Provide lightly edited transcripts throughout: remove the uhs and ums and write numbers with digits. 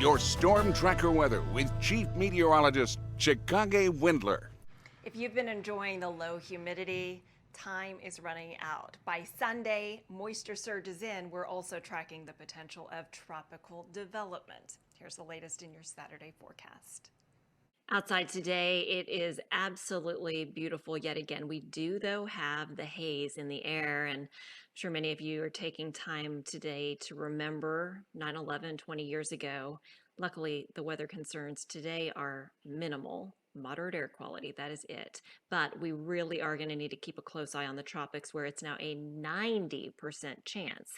Your Storm Tracker weather with Chief Meteorologist Chicago Windler. If you've been enjoying the low humidity, time is running out. By Sunday, moisture surges in. We're also tracking the potential of tropical development. Here's the latest in your Saturday forecast. Outside today, it is absolutely beautiful yet again. We do, though, have the haze in the air, and I'm sure many of you are taking time today to remember 9/11 20 years ago. Luckily, the weather concerns today are minimal. Moderate air quality, that is it. But we really are going to need to keep a close eye on the tropics, where it's now a 90% chance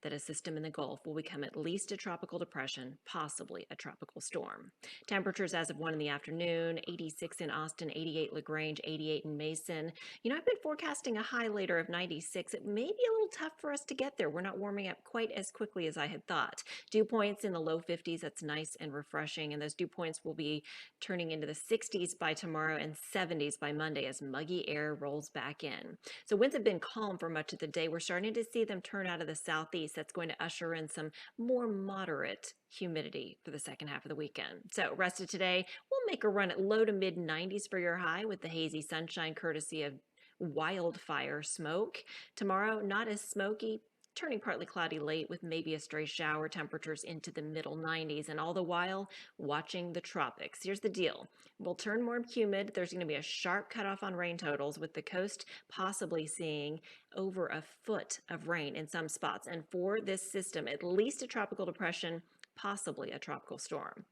that a system in the Gulf will become at least a tropical depression, possibly a tropical storm. Temperatures as of 1 in the afternoon, 86 in Austin, 88 LaGrange, 88 in Mason. You know, I've been forecasting a high later of 96. It may be a little tough for us to get there. We're not warming up quite as quickly as I had thought. Dew points in the low 50s, that's nice and refreshing, and those dew points will be turning into the 60s by tomorrow and 70s by Monday as muggy air rolls back in. So winds have been calm for much of the day. We're starting to see them turn out of the southeast. That's going to usher in some more moderate humidity for the second half of the weekend. So rest of today, we'll make a run at low to mid 90s for your high with the hazy sunshine courtesy of wildfire smoke. Tomorrow, not as smoky, turning partly cloudy late with maybe a stray shower, temperatures into the middle 90s, and all the while watching the tropics. Here's the deal. We'll turn more humid. There's going to be a sharp cutoff on rain totals, with the coast possibly seeing over a foot of rain in some spots. And for this system, at least a tropical depression, possibly a tropical storm.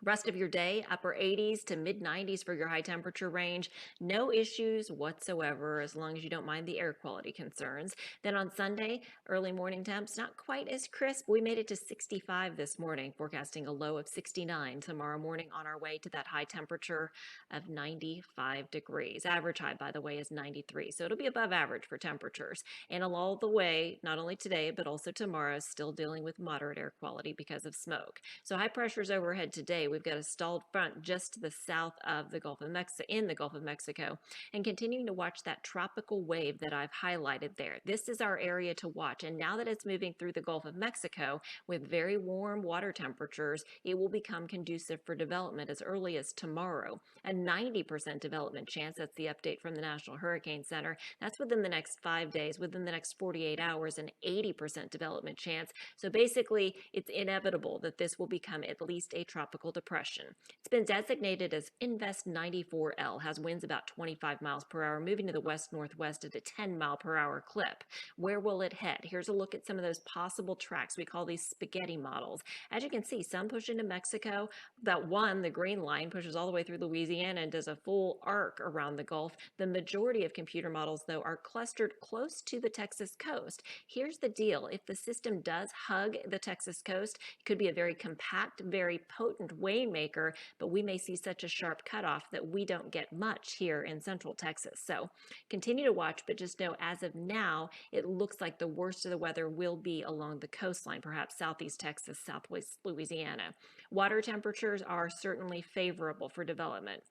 Rest of your day, upper 80s to mid 90s for your high temperature range. No issues whatsoever as long as you don't mind the air quality concerns. Then on Sunday, early morning temps, not quite as crisp. We made it to 65 this morning, forecasting a low of 69 tomorrow morning on our way to that high temperature of 95 degrees. Average high, by the way, is 93. So it'll be above average for temperatures. And all the way, not only today, but also tomorrow, still dealing with moderate air quality because of smoke. So high pressures overhead today. We've got a stalled front just to the south of the Gulf of Mexico, in the Gulf of Mexico, and continuing to watch that tropical wave that I've highlighted there. This is our area to watch, and now that it's moving through the Gulf of Mexico with very warm water temperatures, it will become conducive for development as early as tomorrow. A 90% development chance, that's the update from the National Hurricane Center. That's within the next 5 days, within the next 48 hours, an 80% development chance. So basically, it's inevitable that this will become at least a tropical depression. It's been designated as Invest 94L, has winds about 25 miles per hour, moving to the west-northwest at a 10-mile-per-hour clip. Where will it head? Here's a look at some of those possible tracks. We call these spaghetti models. As you can see, some push into Mexico. That one, the green line, pushes all the way through Louisiana and does a full arc around the Gulf. The majority of computer models, though, are clustered close to the Texas coast. Here's the deal. If the system does hug the Texas coast, it could be a very compact, very potent waymaker, but we may see such a sharp cutoff that we don't get much here in central Texas. So continue to watch, but just know as of now, it looks like the worst of the weather will be along the coastline, perhaps southeast Texas, southwest Louisiana. Water temperatures are certainly favorable for development.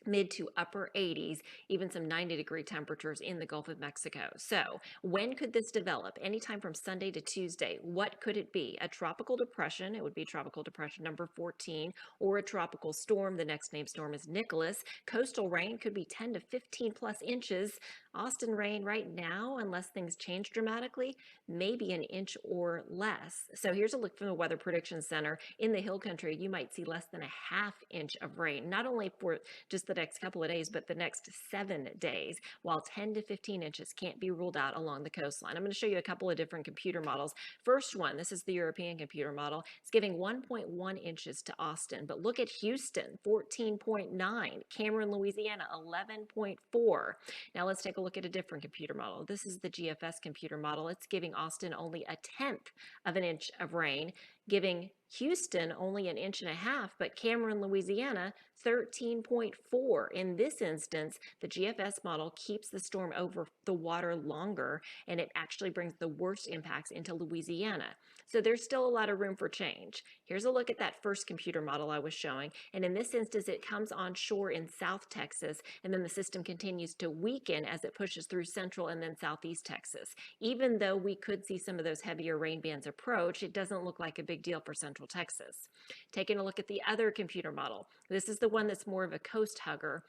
Mid to upper 80s, even some 90-degree temperatures in the Gulf of Mexico. So when could this develop? Anytime from Sunday to Tuesday. What could it be? A tropical depression. It would be tropical depression number 14, or a tropical storm. The next named storm is Nicholas. Coastal rain could be 10 to 15 plus inches. Austin rain right now, unless things change dramatically, maybe an inch or less. So here's a look from the Weather Prediction Center. In the hill country, you might see less than a half inch of rain, not only for just the next couple of days, but the next 7 days, while 10 to 15 inches can't be ruled out along the coastline. I'm going to show you a couple of different computer models. First one, this is the European computer model. It's giving 1.1 inches to Austin, but look at Houston, 14.9, Cameron, Louisiana, 11.4. Now let's take a look at a different computer model. This is the GFS computer model. It's giving Austin only a 1/10 of an inch of rain, giving Houston only an inch and a half, but Cameron, Louisiana, 13.4. In this instance, the GFS model keeps the storm over the water longer, and it actually brings the worst impacts into Louisiana. So there's still a lot of room for change. Here's a look at that first computer model I was showing, and in this instance, it comes on shore in South Texas, and then the system continues to weaken as it pushes through central and then southeast Texas. Even though we could see some of those heavier rain bands approach, it doesn't look like a big big deal for Central Texas. Taking a look at the other computer model, this is the one that's more of a coast hugger.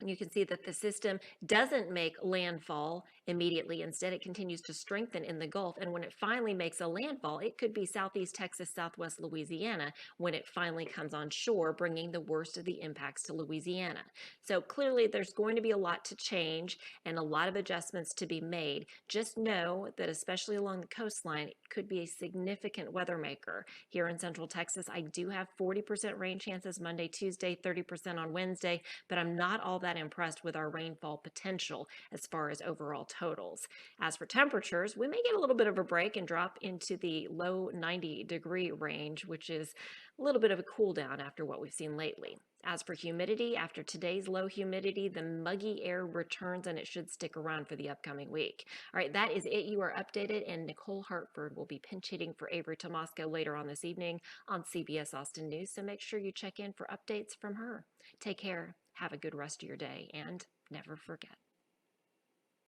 You can see that the system doesn't make landfall immediately. Instead, it continues to strengthen in the Gulf. And when it finally makes a landfall, it could be southeast Texas, southwest Louisiana when it finally comes on shore, bringing the worst of the impacts to Louisiana. So clearly, there's going to be a lot to change and a lot of adjustments to be made. Just know that, especially along the coastline, it could be a significant weather maker. Here in Central Texas, I do have 40% rain chances Monday, Tuesday, 30% on Wednesday, but I'm not all that impressed with our rainfall potential as far as overall totals. As for temperatures, we may get a little bit of a break and drop into the low 90-degree range, which is a little bit of a cool down after what we've seen lately. As for humidity, after today's low humidity, the muggy air returns and it should stick around for the upcoming week. All right, that is it. You are updated, and Nicole Hartford will be pinch hitting for Avery Tomasco later on this evening on CBS Austin News, so make sure you check in for updates from her. Take care. Have a good rest of your day, and never forget.